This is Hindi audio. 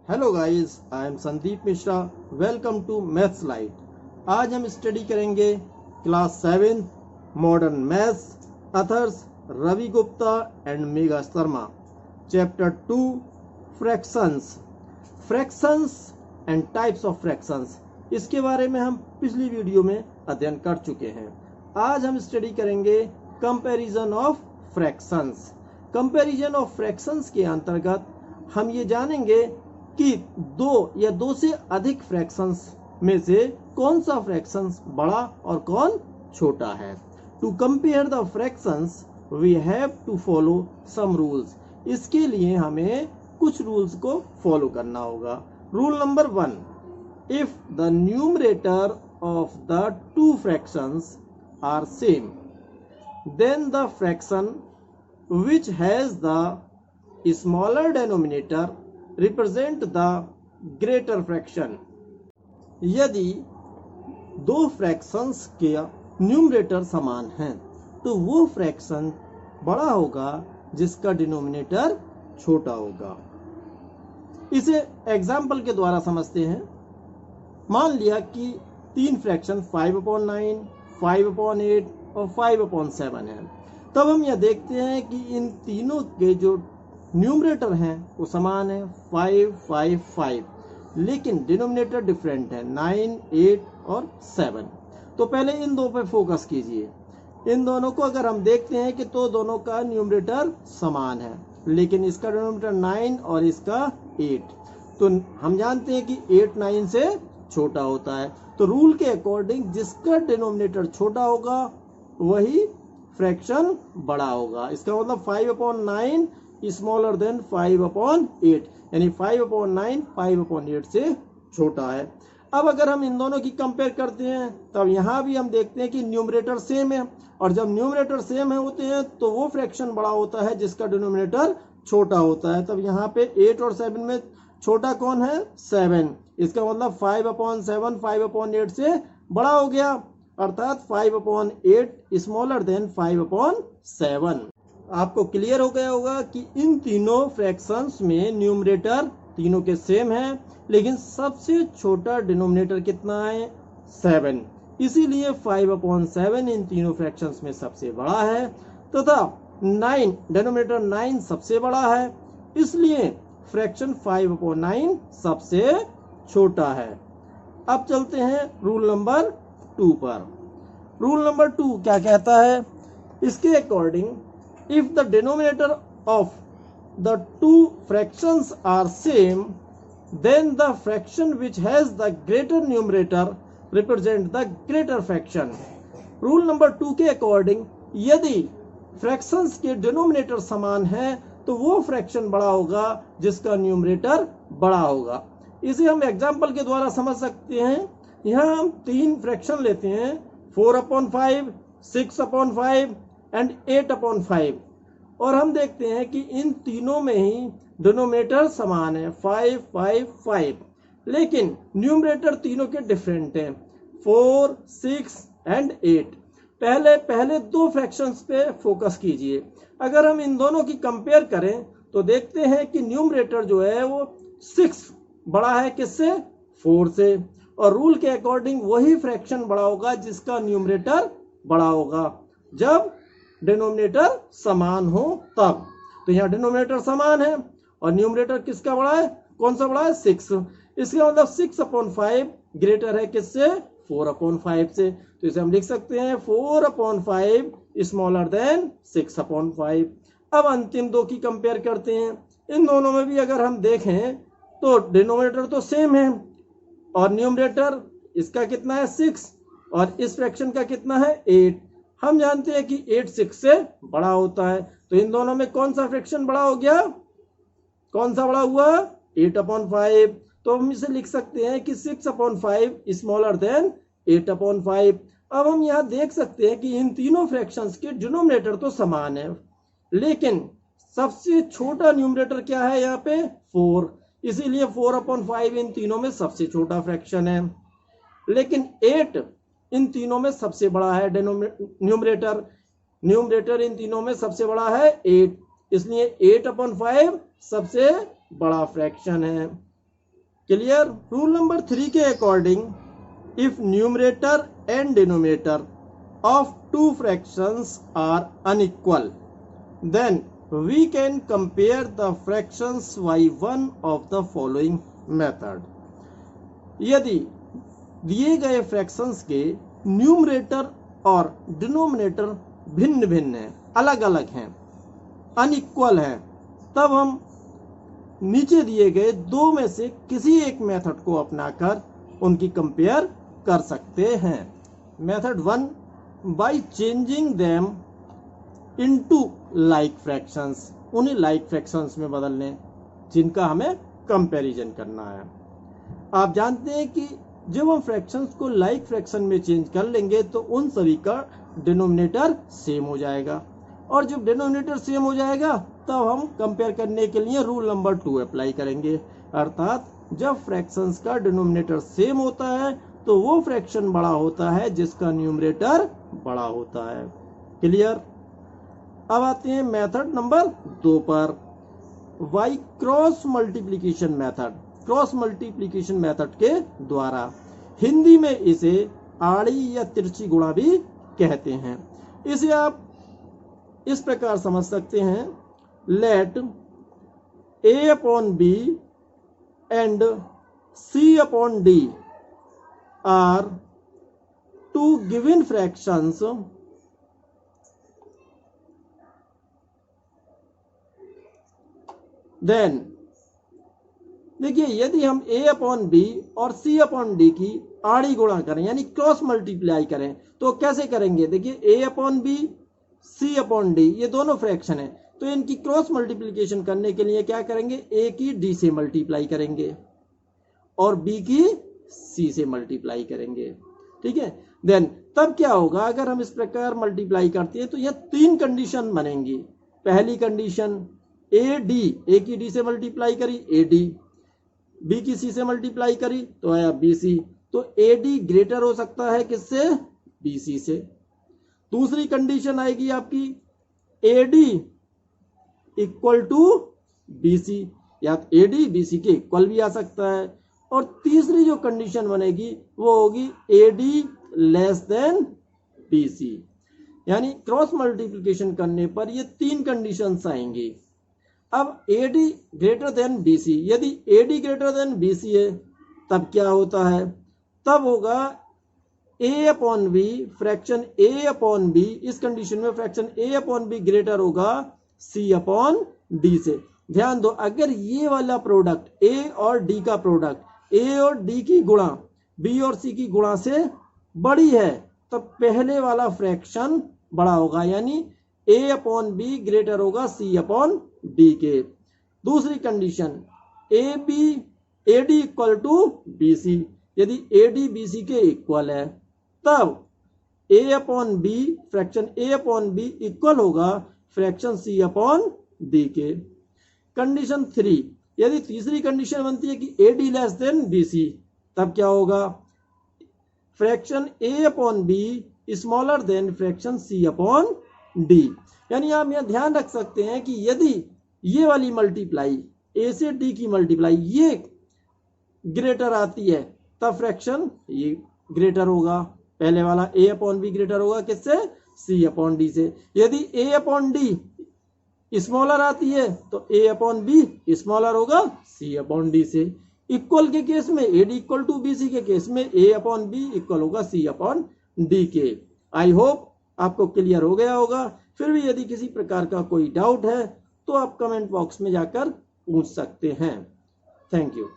Hello guys, I am Sandeep Mishra. Welcome to maths light. आज हम स्टडी करेंगे class 7 modern maths, authors Ravi Gupta and Megha Sharma, chapter 2 fractions. Fractions and types of fractions, इसके बारे में हम पिछली वीडियो में अध्ययन कर चुके हैं। आज हम स्टडी करेंगे comparison of fractions. Comparison of fractions के अंतर्गत हम ये जानेंगे कि दो या दो से अधिक फ्रैक्शंस में से कौन सा फ्रैक्शंस बड़ा और कौन छोटा है। To compare the fractions we have to follow some rules. इसके लिए हमें कुछ रूल्स को फॉलो करना होगा। Rule number 1, if the numerator of the two fractions are same, then the fraction which has the smaller denominator represent the greater fraction। यदि दो फ्रैक्शंस के न्यूमरेटर समान हैं तो वो फ्रैक्शन बड़ा होगा जिसका डिनोमिनेटर छोटा होगा। इसे एग्जाम्पल के द्वारा समझते हैं। मान लिया कि तीन फ्रैक्शन 5/9, 5/8 और 5/7 है। तब हम यह देखते हैं कि इन तीनों के जो न्यूमरेटर हैं वो समान है 5, 5, 5, लेकिन डिनोमिनेटर डिफरेंट है 9, 8 और 7। तो पहले इन दो पे फोकस कीजिए। इन दोनों को अगर हम देखते हैं कि तो दोनों का न्यूमरेटर समान है, लेकिन इसका डिनोमिनेटर 9 और इसका 8। तो हम जानते हैं कि 8 9 से छोटा होता है। तो रूल के अकॉर्डिंग जिसका डिनोमिनेटर छोटा होगा वही फ्रैक्शन बड़ा होगा। इसका मतलब 5/9 स्मॉलर देन 5/8, यानी 5/9 5/8 से छोटा है। अब अगर हम इन दोनों की कंपेयर करते हैं तब यहाँ भी हम देखते हैं कि न्यूमरेटर सेम है, और जब न्यूमरेटर सेम है होते हैं तो वो फ्रैक्शन बड़ा होता है जिसका डिनोमिनेटर छोटा होता है। तब यहाँ पे 8 और 7 में छोटा कौन है? 7। इसका मतलब 5/7 5/8 से बड़ा हो गया, अर्थात 5/8 स्मॉलर देन 5/7। आपको क्लियर हो गया होगा कि इन तीनों फ्रैक्शंस में न्यूमरेटर तीनों के सेम है, लेकिन सबसे छोटा डिनोमिनेटर कितना है? 7। इसीलिए 5/7 इन तीनों फ्रैक्शंस में सबसे बड़ा है, तथा 9 डिनोमिनेटर 9 सबसे बड़ा है, इसलिए फ्रैक्शन 5/9 सबसे छोटा है। अब चलते हैं रूल नंबर 2 पर। रूल नंबर 2 क्या कहता है? इसके according if the denominator of the two fractions are same, then the fraction which has the greater numerator represent the greater fraction. Rule number 2 के अकॉर्डिंग यदि फ्रैक्शंस के डिनोमिनेटर समान है तो वो फ्रैक्शन बड़ा होगा जिसका न्यूमरेटर बड़ा होगा। इसे हम एग्जाम्पल के द्वारा समझ सकते हैं। यहाँ हम तीन फ्रैक्शन लेते हैं 4/5, 6/5 एंड 8/5, और हम देखते हैं कि इन तीनों में ही डिनोमिनेटर समान है 5, 5, 5, लेकिन न्यूमरेटर तीनों के डिफरेंट हैं 4, 6 एंड 8। पहले दो फ्रैक्शंस पे फोकस कीजिए। अगर हम इन दोनों की कंपेयर करें तो देखते हैं कि न्यूमरेटर जो है वो 6 बड़ा है किससे? 4 से, और रूल के अकॉर्डिंग वही फ्रैक्शन बड़ा होगा जिसका न्यूमरेटर बड़ा होगा जब डिनोमिनेटर समान हो तब। तो यहाँ डिनोमिनेटर समान है और न्यूमरेटर किसका बड़ा है? कौन सा बड़ा है? 6। इसका मतलब 6/5 ग्रेटर है किससे? 4/5 से। तो इसे हम लिख सकते हैं 4/5 स्मॉलर देन 6/5। अब अंतिम दो की कंपेयर करते हैं। इन दोनों में भी अगर हम देखें तो डिनोमिनेटर तो सेम है और न्यूमरेटर इसका कितना है? 6, और इस फ्रैक्शन का कितना है? 8। हम जानते हैं कि 8 6 से बड़ा होता है, तो इन दोनों में कौन सा फ्रैक्शन बड़ा हो गया? कौन सा बड़ा हुआ? 8/5। तो हम इसे लिख सकते हैं कि 6/5 स्मॉलर देन 8/5। अब हम यहाँ देख सकते हैं कि इन तीनों फ्रैक्शंस के डिनोमिनेटर तो समान है, लेकिन सबसे छोटा न्यूमरेटर क्या है यहाँ पे? 4। इसीलिए 4/5 इन तीनों में सबसे छोटा फ्रैक्शन है, लेकिन 8 इन तीनों में सबसे बड़ा है न्यूमरेटर इन तीनों में सबसे बड़ा है 8, इसलिए 8/5 सबसे बड़ा फ्रैक्शन है। क्लियर। रूल नंबर 3 के according if numerator and denominator of two fractions are unequal, then we can compare the fractions by one of the following method. यदि दिए गए फ्रैक्शंस के न्यूमरेटर और डिनोमिनेटर भिन्न भिन्न हैं, अलग अलग हैं, अनइक्वल हैं, तब हम नीचे दिए गए दो में से किसी एक मेथड को अपनाकर उनकी कंपेयर कर सकते हैं। Method 1, by changing them into like fractions, उन्हें like fractions में बदल लें जिनका हमें कंपैरिजन करना है। आप जानते हैं कि जब हम फ्रैक्शंस को like फ्रैक्शन में चेंज कर लेंगे तो उन सभी का डिनोमिनेटर सेम हो जाएगा, और जब डिनोमिनेटर सेम हो जाएगा तब हम कंपेयर करने के लिए रूल नंबर 2 अप्लाई करेंगे। अर्थात जब फ्रैक्शंस का डिनोमिनेटर सेम होता है तो वो फ्रैक्शन बड़ा होता है जिसका न्यूमरेटर बड़ा होता है। क्लियर। अब आते हैं मेथड नंबर 2 पर, by cross multiplication method. Cross multiplication method के द्वारा, हिंदी में इसे आड़ी या तिरछी गुणा भी कहते हैं। इसे आप इस प्रकार समझ सकते हैं, let a upon b and c upon d are two given fractions then, देखिए यदि हम a अपॉन b और c अपॉन d की आड़ी गुणा करें यानी क्रॉस मल्टीप्लाई करें तो कैसे करेंगे। देखिए a upon b c upon d ये दोनों फ्रैक्शन है, तो इनकी क्रॉस मल्टीप्लिकेशन करने के लिए क्या करेंगे, a की d से मल्टीप्लाई करेंगे और b की c से मल्टीप्लाई करेंगे। ठीक है। देन तब क्या होगा, अगर हम इस प्रकार मल्टीप्लाई करते हैं तो यह 3 कंडीशन बनेंगी। पहली कंडीशन AD, A की D से मल्टीप्लाई करी AD, B की C से मल्टीप्लाई करी तो आया BC, तो AD ग्रेटर हो सकता है किससे, BC से। दूसरी कंडीशन आएगी आपकी AD इक्वल टू BC, या AD BC के इक्वल भी आ सकता है। और तीसरी जो कंडीशन बनेगी वो होगी AD लेस देन BC, यानी क्रॉस मल्टीप्लिकेशन करने पर ये 3 कंडीशंस आएंगी। अब AD ग्रेटर देन BC, यदि AD ग्रेटर देन BC है तब क्या होता है, तब होगा A upon B fraction A upon B, इस कंडीशन में fraction A upon B greater होगा C अपॉन D से। ध्यान दो, अगर ये वाला प्रोडक्ट A और D का प्रोडक्ट A और D की गुणा B और C की गुणा से बड़ी है तो पहले वाला फ्रैक्शन बड़ा होगा, यानी A अपॉन B ग्रेटर होगा C अपॉन D के। दूसरी condition AD equal to BC, यदि AD BC के इक्वल है तब A upon B fraction A upon B equal होगा फ्रैक्शन C अपॉन D के। कंडीशन 3, यदि तीसरी कंडीशन बनती है कि AD लेस देन BC, तब क्या होगा, fraction A upon B smaller than fraction C upon D। यानी आप यहां ध्यान रख सकते हैं कि यदि ये वाली मल्टीप्लाई A से D की मल्टीप्लाई ये ग्रेटर आती है तब फ्रैक्शन ये ग्रेटर होगा, पहले वाला A अपॉन B ग्रेटर होगा किससे, C अपॉन D से। यदि A अपॉन D स्मॉलर आती है तो A अपॉन B स्मॉलर होगा C अपॉन D से। इक्वल के केस में AD इक्वल टू BC के केस में A अपॉन B इक्वल होगा C अपॉन D के। आई होप आपको क्लियर हो गया होगा। फिर भी यदि किसी प्रकार का कोई डाउट है तो आप कमेंट बॉक्स में जाकर पूछ सकते हैं। Thank you.